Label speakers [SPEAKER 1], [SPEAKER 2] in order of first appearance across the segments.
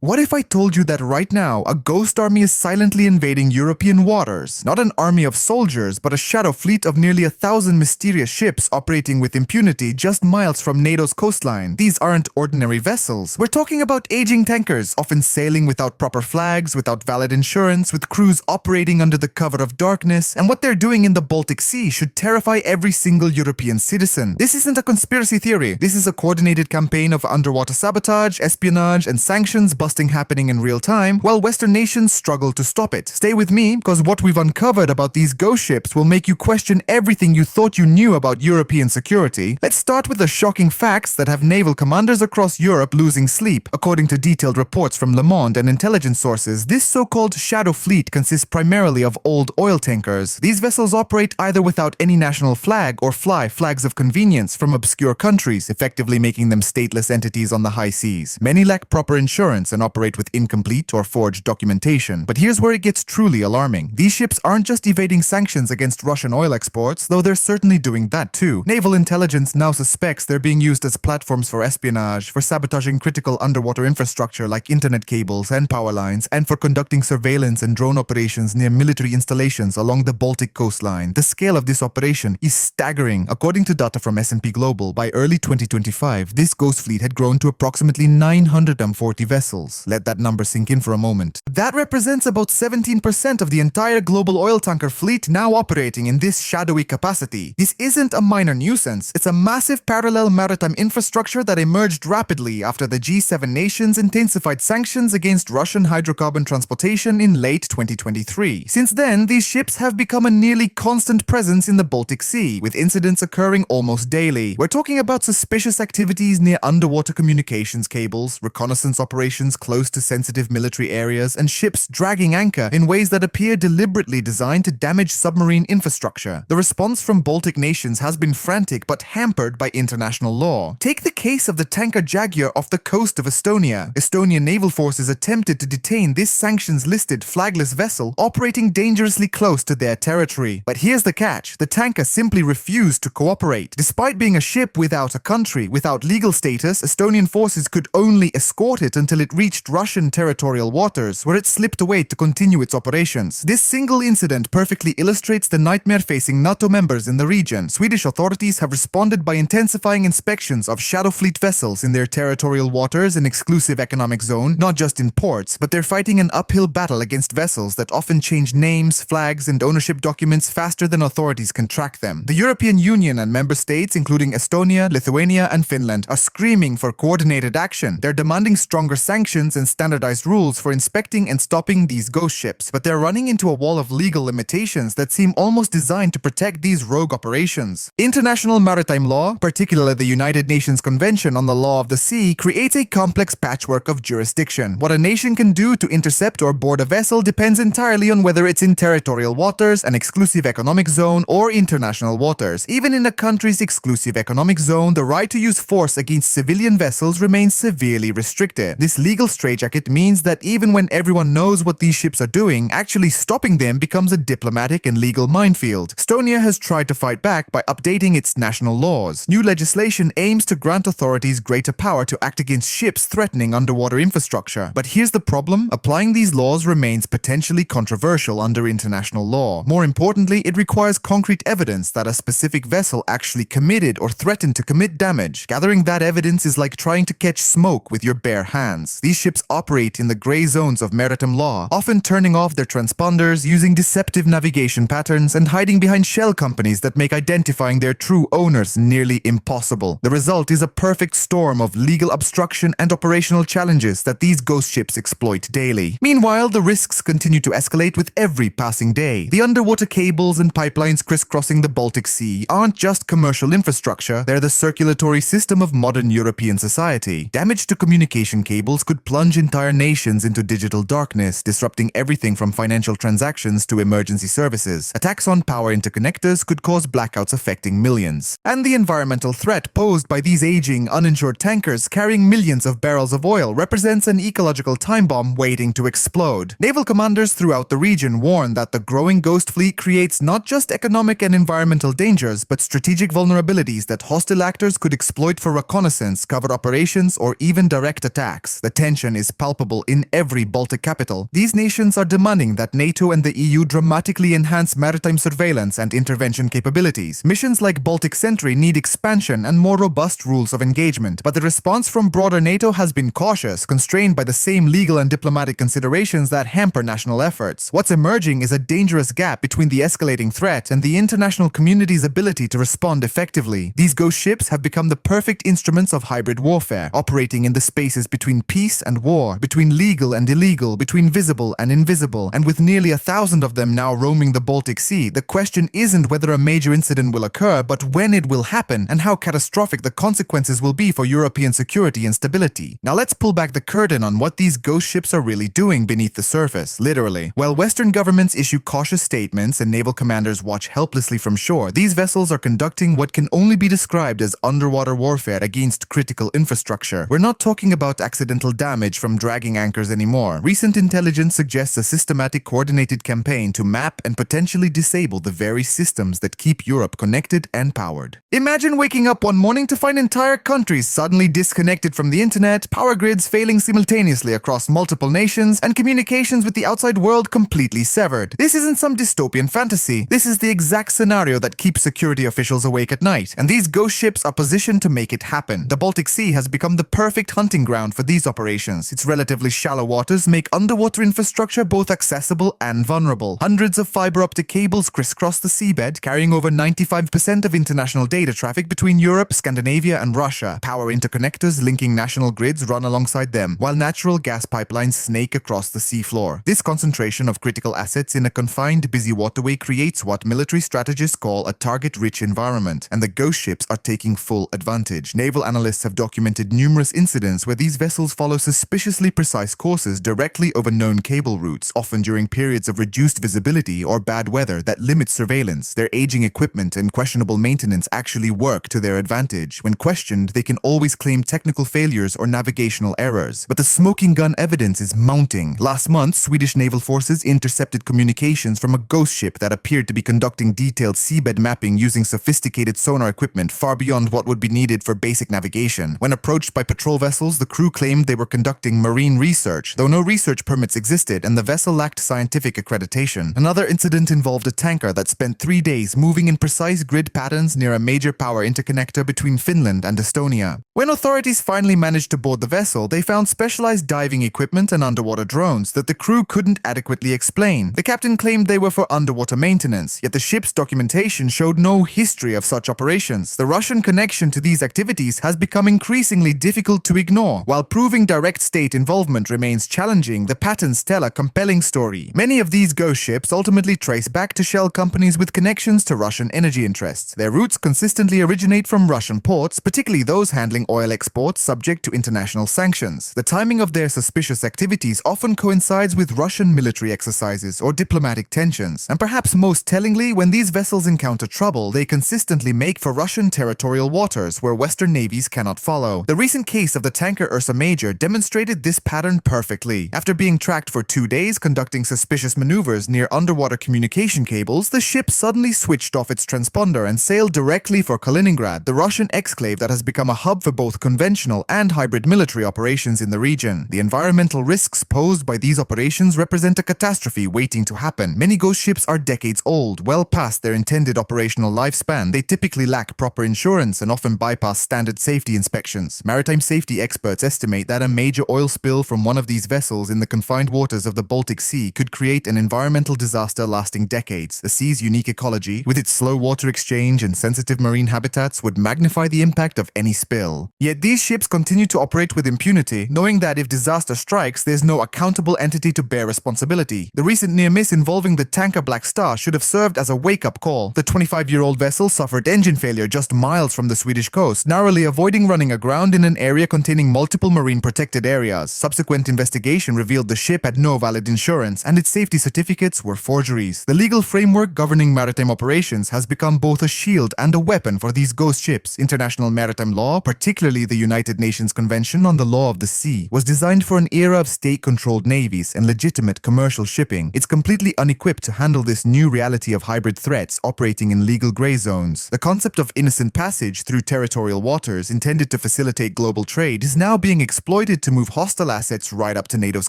[SPEAKER 1] What if I told you that right now, a ghost army is silently invading European waters? Not an army of soldiers, but a shadow fleet of nearly 1,000 mysterious ships operating with impunity just miles from NATO's coastline. These aren't ordinary vessels. We're talking about aging tankers, often sailing without proper flags, without valid insurance, with crews operating under the cover of darkness, and what they're doing in the Baltic Sea should terrify every single European citizen. This isn't a conspiracy theory. This is a coordinated campaign of underwater sabotage, espionage, and sanctions happening in real time, while Western nations struggle to stop it. Stay with me, because what we've uncovered about these ghost ships will make you question everything you thought you knew about European security. Let's start with the shocking facts that have naval commanders across Europe losing sleep. According to detailed reports from Le Monde and intelligence sources, this so-called shadow fleet consists primarily of old oil tankers. These vessels operate either without any national flag or fly flags of convenience from obscure countries, effectively making them stateless entities on the high seas. Many lack proper insurance and operate with incomplete or forged documentation. But here's where it gets truly alarming. These ships aren't just evading sanctions against Russian oil exports, though they're certainly doing that too. Naval intelligence now suspects they're being used as platforms for espionage, for sabotaging critical underwater infrastructure like internet cables and power lines, and for conducting surveillance and drone operations near military installations along the Baltic coastline. The scale of this operation is staggering. According to data from S&P Global, by early 2025, this ghost fleet had grown to approximately 940 vessels. Let that number sink in for a moment. That represents about 17% of the entire global oil tanker fleet now operating in this shadowy capacity. This isn't a minor nuisance. It's a massive parallel maritime infrastructure that emerged rapidly after the G7 nations intensified sanctions against Russian hydrocarbon transportation in late 2023. Since then, these ships have become a nearly constant presence in the Baltic Sea, with incidents occurring almost daily. We're talking about suspicious activities near underwater communications cables, reconnaissance operations close to sensitive military areas, and ships dragging anchor in ways that appear deliberately designed to damage submarine infrastructure. The response from Baltic nations has been frantic but hampered by international law. Take the case of the tanker Jaguar off the coast of Estonia. Estonian naval forces attempted to detain this sanctions-listed flagless vessel operating dangerously close to their territory. But here's the catch. The tanker simply refused to cooperate. Despite being a ship without a country, without legal status, Estonian forces could only escort it until it reached Russian territorial waters, where it slipped away to continue its operations. This single incident perfectly illustrates the nightmare facing NATO members in the region. Swedish authorities have responded by intensifying inspections of shadow fleet vessels in their territorial waters and exclusive economic zone, not just in ports, but they're fighting an uphill battle against vessels that often change names, flags, and ownership documents faster than authorities can track them. The European Union and member states, including Estonia, Lithuania, and Finland, are screaming for coordinated action. They're demanding stronger sanctions and standardized rules for inspecting and stopping these ghost ships, but they're running into a wall of legal limitations that seem almost designed to protect these rogue operations. International maritime law, particularly the United Nations Convention on the Law of the Sea, creates a complex patchwork of jurisdiction. What a nation can do to intercept or board a vessel depends entirely on whether it's in territorial waters, an exclusive economic zone, or international waters. Even in a country's exclusive economic zone, the right to use force against civilian vessels remains severely restricted. This legal straitjacket means that even when everyone knows what these ships are doing, actually stopping them becomes a diplomatic and legal minefield. Estonia has tried to fight back by updating its national laws. New legislation aims to grant authorities greater power to act against ships threatening underwater infrastructure. But here's the problem: applying these laws remains potentially controversial under international law. More importantly, it requires concrete evidence that a specific vessel actually committed or threatened to commit damage. Gathering that evidence is like trying to catch smoke with your bare hands. These ships operate in the gray zones of maritime law, often turning off their transponders, using deceptive navigation patterns, and hiding behind shell companies that make identifying their true owners nearly impossible. The result is a perfect storm of legal obstruction and operational challenges that these ghost ships exploit daily. Meanwhile, the risks continue to escalate with every passing day. The underwater cables and pipelines crisscrossing the Baltic Sea aren't just commercial infrastructure, they're the circulatory system of modern European society. Damage to communication cables could plunge entire nations into digital darkness, disrupting everything from financial transactions to emergency services. Attacks on power interconnectors could cause blackouts affecting millions. And the environmental threat posed by these aging, uninsured tankers carrying millions of barrels of oil represents an ecological time bomb waiting to explode. Naval commanders throughout the region warn that the growing ghost fleet creates not just economic and environmental dangers, but strategic vulnerabilities that hostile actors could exploit for reconnaissance, covert operations, or even direct attacks. The tension is palpable in every Baltic capital. These nations are demanding that NATO and the EU dramatically enhance maritime surveillance and intervention capabilities. Missions like Baltic Sentry need expansion and more robust rules of engagement, but the response from broader NATO has been cautious, constrained by the same legal and diplomatic considerations that hamper national efforts. What's emerging is a dangerous gap between the escalating threat and the international community's ability to respond effectively. These ghost ships have become the perfect instruments of hybrid warfare, operating in the spaces between peace and war, between legal and illegal, between visible and invisible, and with nearly 1,000 of them now roaming the Baltic Sea, the question isn't whether a major incident will occur, but when it will happen and how catastrophic the consequences will be for European security and stability. Now let's pull back the curtain on what these ghost ships are really doing beneath the surface, literally. While Western governments issue cautious statements and naval commanders watch helplessly from shore, these vessels are conducting what can only be described as underwater warfare against critical infrastructure. We're not talking about accidental damage from dragging anchors anymore. Recent intelligence suggests a systematic, coordinated campaign to map and potentially disable the very systems that keep Europe connected and powered. Imagine waking up one morning to find entire countries suddenly disconnected from the internet, power grids failing simultaneously across multiple nations, and communications with the outside world completely severed. This isn't some dystopian fantasy. This is the exact scenario that keeps security officials awake at night, and these ghost ships are positioned to make it happen. The Baltic Sea has become the perfect hunting ground for these operations. Its relatively shallow waters make underwater infrastructure both accessible and vulnerable. Hundreds of fiber optic cables crisscross the seabed, carrying over 95% of international data traffic between Europe, Scandinavia, and Russia. Power interconnectors linking national grids run alongside them, while natural gas pipelines snake across the seafloor. This concentration of critical assets in a confined, busy waterway creates what military strategists call a target-rich environment, and the ghost ships are taking full advantage. Naval analysts have documented numerous incidents where these vessels follow suspiciously precise courses directly over known cable routes, often during periods of reduced visibility or bad weather that limits surveillance. Their aging equipment and questionable maintenance actually work to their advantage. When questioned, they can always claim technical failures or navigational errors. But the smoking gun evidence is mounting. Last month, Swedish naval forces intercepted communications from a ghost ship that appeared to be conducting detailed seabed mapping using sophisticated sonar equipment far beyond what would be needed for basic navigation. When approached by patrol vessels, the crew claimed they were conducting marine research, though no research permits existed and the vessel lacked scientific accreditation. Another incident involved a tanker that spent 3 days moving in precise grid patterns near a major power interconnector between Finland and Estonia. When authorities finally managed to board the vessel, they found specialized diving equipment and underwater drones that the crew couldn't adequately explain. The captain claimed they were for underwater maintenance, yet the ship's documentation showed no history of such operations. The Russian connection to these activities has become increasingly difficult to ignore. While proving direct state involvement remains challenging, the patterns tell a compelling story. Many of these ghost ships ultimately trace back to shell companies with connections to Russian energy interests. Their routes consistently originate from Russian ports, particularly those handling oil exports subject to international sanctions. The timing of their suspicious activities often coincides with Russian military exercises or diplomatic tensions, and perhaps most tellingly, when these vessels encounter trouble, they consistently make for Russian territorial waters where Western navies cannot follow. The recent case of the tanker Ursa Major demonstrated this pattern perfectly. After being tracked for 2 days conducting suspicious maneuvers near underwater communication cables, the ship suddenly switched off its transponder and sailed directly for Kaliningrad, the Russian exclave that has become a hub for both conventional and hybrid military operations in the region. The environmental risks posed by these operations represent a catastrophe waiting to happen. Many ghost ships are decades old, well past their intended operational lifespan. They typically lack proper insurance and often bypass standard safety inspections. Maritime safety experts estimate that a major oil spill from one of these vessels in the confined waters of the Baltic Sea could create an environmental disaster lasting decades. The sea's unique ecology, with its slow water exchange and sensitive marine habitats, would magnify the impact of any spill. Yet these ships continue to operate with impunity, knowing that if disaster strikes, there's no accountable entity to bear responsibility. The recent near miss involving the tanker Black Star should have served as a wake-up call. The 25-year-old vessel suffered engine failure just miles from the Swedish coast, narrowly avoiding running aground in an area containing multiple marine protected areas. Subsequent investigation revealed the ship had no valid insurance, and its safety certificates were forgeries. The legal framework governing maritime operations has become both a shield and a weapon for these ghost ships. International maritime law, particularly the United Nations Convention on the Law of the Sea, was designed for an era of state-controlled navies and legitimate commercial shipping. It's completely unequipped to handle this new reality of hybrid threats operating in legal gray zones. The concept of innocent passage through territorial waters intended to facilitate global trade is now being exploited permitted to move hostile assets right up to NATO's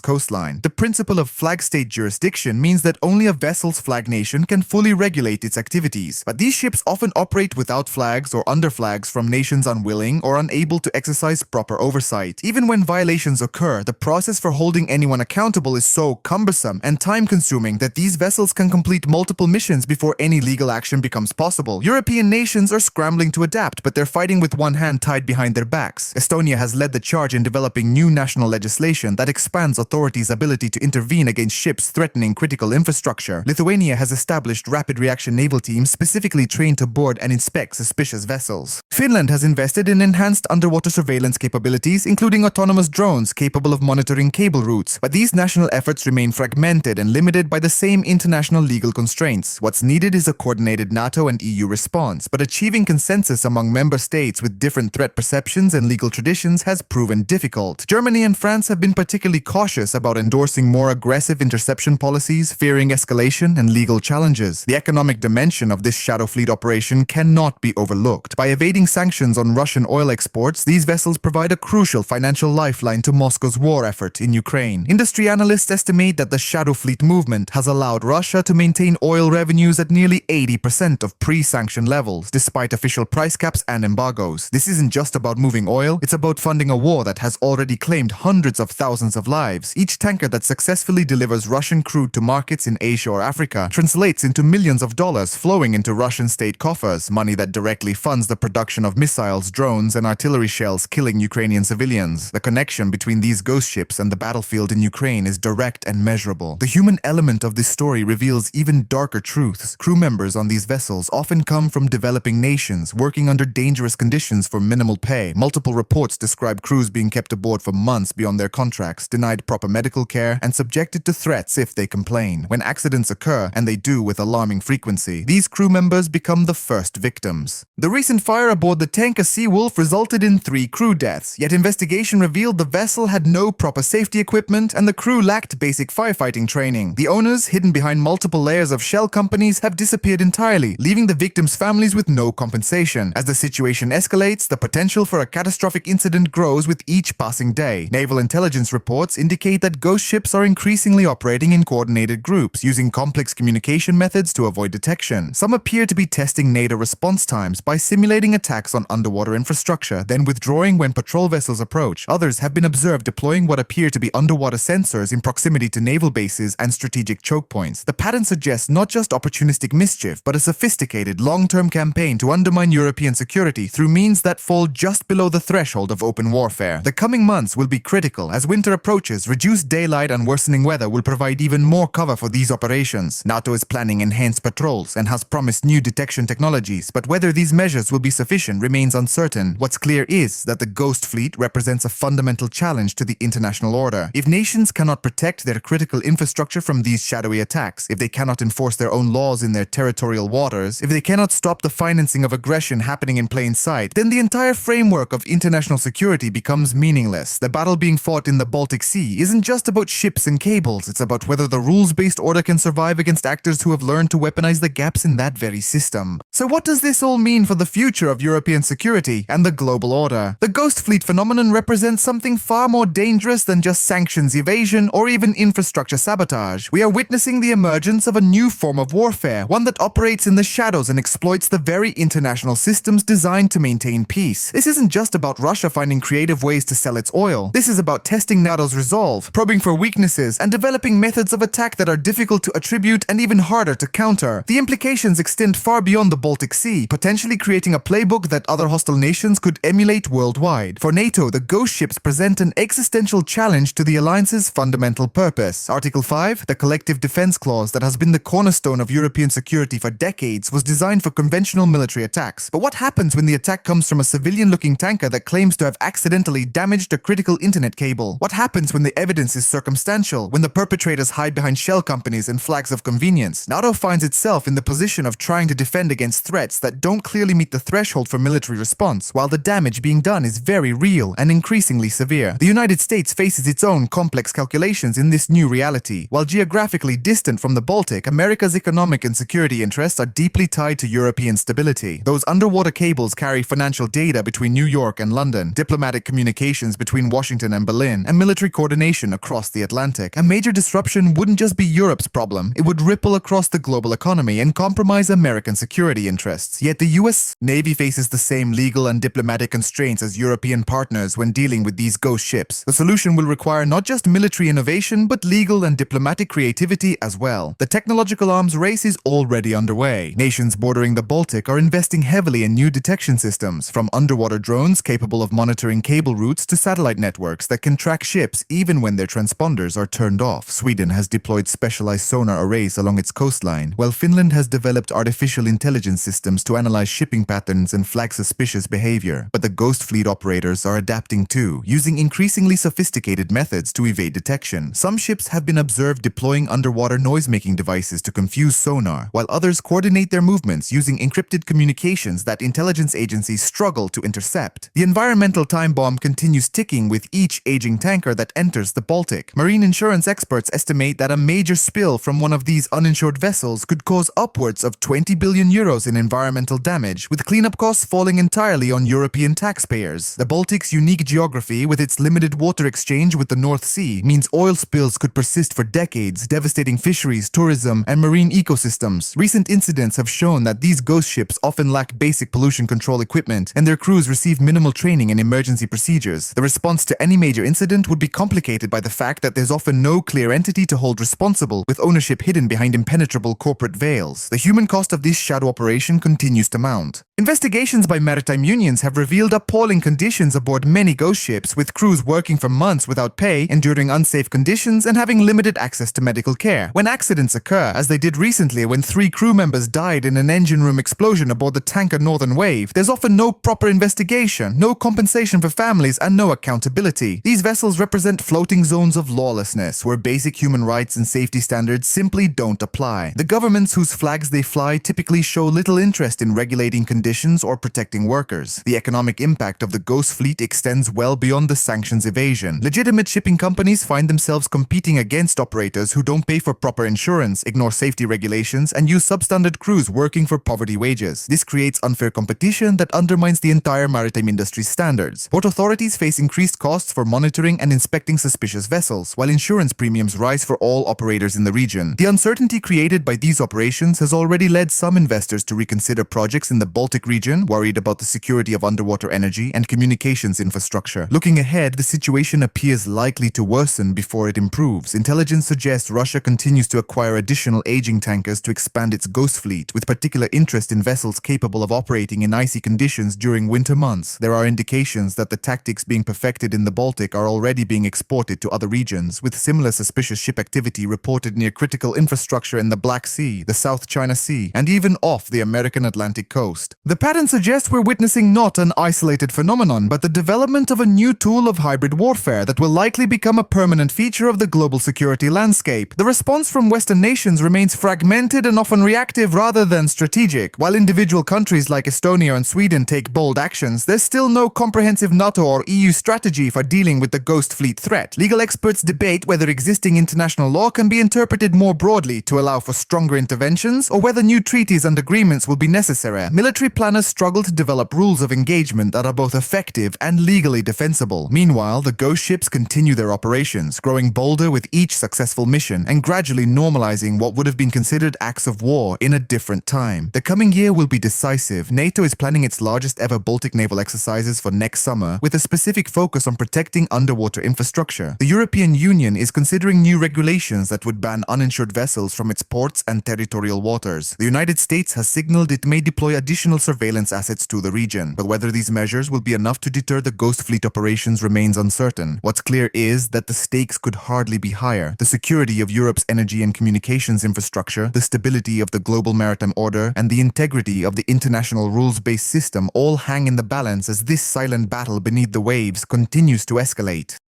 [SPEAKER 1] coastline. The principle of flag state jurisdiction means that only a vessel's flag nation can fully regulate its activities, but these ships often operate without flags or under flags from nations unwilling or unable to exercise proper oversight. Even when violations occur, the process for holding anyone accountable is so cumbersome and time-consuming that these vessels can complete multiple missions before any legal action becomes possible. European nations are scrambling to adapt, but they're fighting with one hand tied behind their backs. Estonia has led the charge in developing new national legislation that expands authorities' ability to intervene against ships threatening critical infrastructure. Lithuania has established rapid reaction naval teams specifically trained to board and inspect suspicious vessels. Finland has invested in enhanced underwater surveillance capabilities, including autonomous drones capable of monitoring cable routes, but these national efforts remain fragmented and limited by the same international legal constraints. What's needed is a coordinated NATO and EU response, but achieving consensus among member states with different threat perceptions and legal traditions has proven difficult. Germany and France have been particularly cautious about endorsing more aggressive interception policies, fearing escalation and legal challenges. The economic dimension of this shadow fleet operation cannot be overlooked. By evading sanctions on Russian oil exports, these vessels provide a crucial financial lifeline to Moscow's war effort in Ukraine. Industry analysts estimate that the shadow fleet movement has allowed Russia to maintain oil revenues at nearly 80% of pre-sanction levels, despite official price caps and embargoes. This isn't just about moving oil, it's about funding a war that has already claimed hundreds of thousands of lives. Each tanker that successfully delivers Russian crude to markets in Asia or Africa translates into millions of dollars flowing into Russian state coffers, money that directly funds the production of missiles, drones, and artillery shells killing Ukrainian civilians. The connection between these ghost ships and the battlefield in Ukraine is direct and measurable. The human element of this story reveals even darker truths. Crew members on these vessels often come from developing nations, working under dangerous conditions for minimal pay. Multiple reports describe crews being kept aboard for months beyond their contracts, denied proper medical care, and subjected to threats if they complain. When accidents occur, and they do with alarming frequency, these crew members become the first victims. The recent fire aboard the tanker Seawolf resulted in 3 crew deaths, yet investigation revealed the vessel had no proper safety equipment and the crew lacked basic firefighting training. The owners, hidden behind multiple layers of shell companies, have disappeared entirely, leaving the victims' families with no compensation. As the situation escalates, the potential for a catastrophic incident grows with each passing day. Naval intelligence reports indicate that ghost ships are increasingly operating in coordinated groups, using complex communication methods to avoid detection. Some appear to be testing NATO response times by simulating attacks on underwater infrastructure, then withdrawing when patrol vessels approach. Others have been observed deploying what appear to be underwater sensors in proximity to naval bases and strategic choke points. The pattern suggests not just opportunistic mischief, but a sophisticated, long-term campaign to undermine European security through means that fall just below the threshold of open warfare. The coming months will be critical. As winter approaches, reduced daylight and worsening weather will provide even more cover for these operations. NATO is planning enhanced patrols and has promised new detection technologies, but whether these measures will be sufficient remains uncertain. What's clear is that the Ghost Fleet represents a fundamental challenge to the international order. If nations cannot protect their critical infrastructure from these shadowy attacks, if they cannot enforce their own laws in their territorial waters, if they cannot stop the financing of aggression happening in plain sight, then the entire framework of international security becomes meaningless. The battle being fought in the Baltic Sea isn't just about ships and cables, it's about whether the rules-based order can survive against actors who have learned to weaponize the gaps in that very system. So what does this all mean for the future of European security and the global order? The Ghost Fleet phenomenon represents something far more dangerous than just sanctions evasion or even infrastructure sabotage. We are witnessing the emergence of a new form of warfare, one that operates in the shadows and exploits the very international systems designed to maintain peace. This isn't just about Russia finding creative ways to sell its oil. This is about testing NATO's resolve, probing for weaknesses, and developing methods of attack that are difficult to attribute and even harder to counter. The implications extend far beyond the Baltic Sea, potentially creating a playbook that other hostile nations could emulate worldwide. For NATO, the ghost ships present an existential challenge to the alliance's fundamental purpose. Article 5, the collective defense clause that has been the cornerstone of European security for decades, was designed for conventional military attacks. But what happens when the attack comes from a civilian-looking tanker that claims to have accidentally damaged a critical internet cable? What happens when the evidence is circumstantial, when the perpetrators hide behind shell companies and flags of convenience? NATO finds itself in the position of trying to defend against threats that don't clearly meet the threshold for military response, while the damage being done is very real and increasingly severe. The United States faces its own complex calculations in this new reality. While geographically distant from the Baltic, America's economic and security interests are deeply tied to European stability. Those underwater cables carry financial data between New York and London, diplomatic communications between between Washington and Berlin, and military coordination across the Atlantic. A major disruption wouldn't just be Europe's problem, it would ripple across the global economy and compromise American security interests. Yet the US Navy faces the same legal and diplomatic constraints as European partners when dealing with these ghost ships. The solution will require not just military innovation, but legal and diplomatic creativity as well. The technological arms race is already underway. Nations bordering the Baltic are investing heavily in new detection systems, from underwater drones capable of monitoring cable routes to satellite networks that can track ships even when their transponders are turned off. Sweden has deployed specialized sonar arrays along its coastline, while Finland has developed artificial intelligence systems to analyze shipping patterns and flag suspicious behavior. But the ghost fleet operators are adapting too, using increasingly sophisticated methods to evade detection. Some ships have been observed deploying underwater noise-making devices to confuse sonar, while others coordinate their movements using encrypted communications that intelligence agencies struggle to intercept. The environmental time bomb continues ticking with each aging tanker that enters the Baltic. Marine insurance experts estimate that a major spill from one of these uninsured vessels could cause upwards of 20 billion euros in environmental damage, with cleanup costs falling entirely on European taxpayers. The Baltic's unique geography, with its limited water exchange with the North Sea, means oil spills could persist for decades, devastating fisheries, tourism, and marine ecosystems. Recent incidents have shown that these ghost ships often lack basic pollution control equipment, and their crews receive minimal training in emergency procedures. The response to any major incident would be complicated by the fact that there's often no clear entity to hold responsible, with ownership hidden behind impenetrable corporate veils. The human cost of this shadow operation continues to mount. Investigations by maritime unions have revealed appalling conditions aboard many ghost ships, with crews working for months without pay, enduring unsafe conditions, and having limited access to medical care. When accidents occur, as they did recently when 3 crew members died in an engine room explosion aboard the tanker Northern Wave, there's often no proper investigation, no compensation for families, and no accountability. These vessels represent floating zones of lawlessness, where basic human rights and safety standards simply don't apply. The governments whose flags they fly typically show little interest in regulating conditions or protecting workers. The economic impact of the ghost fleet extends well beyond the sanctions evasion. Legitimate shipping companies find themselves competing against operators who don't pay for proper insurance, ignore safety regulations, and use substandard crews working for poverty wages. This creates unfair competition that undermines the entire maritime industry's standards. Port authorities face increased costs for monitoring and inspecting suspicious vessels, while insurance premiums rise for all operators in the region. The uncertainty created by these operations has already led some investors to reconsider projects in the Baltic region, worried about the security of underwater energy and communications infrastructure. Looking ahead, the situation appears likely to worsen before it improves. Intelligence suggests Russia continues to acquire additional aging tankers to expand its ghost fleet, with particular interest in vessels capable of operating in icy conditions during winter months. There are indications that the tactics being perfected in the Baltic are already being exported to other regions, with similar suspicious ship activity reported near critical infrastructure in the Black Sea, the South China Sea, and even off the American Atlantic coast. The pattern suggests we're witnessing not an isolated phenomenon, but the development of a new tool of hybrid warfare that will likely become a permanent feature of the global security landscape. The response from Western nations remains fragmented and often reactive rather than strategic. While individual countries like Estonia and Sweden take bold actions, there's still no comprehensive NATO or EU strategy for dealing with the ghost fleet threat. Legal experts debate whether existing international law can be interpreted more broadly to allow for stronger interventions, or whether new treaties and agreements will be necessary. Military planners struggle to develop rules of engagement that are both effective and legally defensible. Meanwhile, the ghost ships continue their operations, growing bolder with each successful mission and gradually normalizing what would have been considered acts of war in a different time. The coming year will be decisive. NATO is planning its largest ever Baltic naval exercises for next summer, with a specific focus on protecting underwater infrastructure. The European Union is considering new regulations that would ban uninsured vessels from its ports and territorial waters. The United States has signaled it may deploy additional surveillance assets to the region, but whether these measures will be enough to deter the ghost fleet operations remains uncertain. What's clear is that the stakes could hardly be higher. The security of Europe's energy and communications infrastructure, the stability of the global maritime order, and the integrity of the international rules-based system all hang in the balance as this silent battle beneath the waves continues to escalate.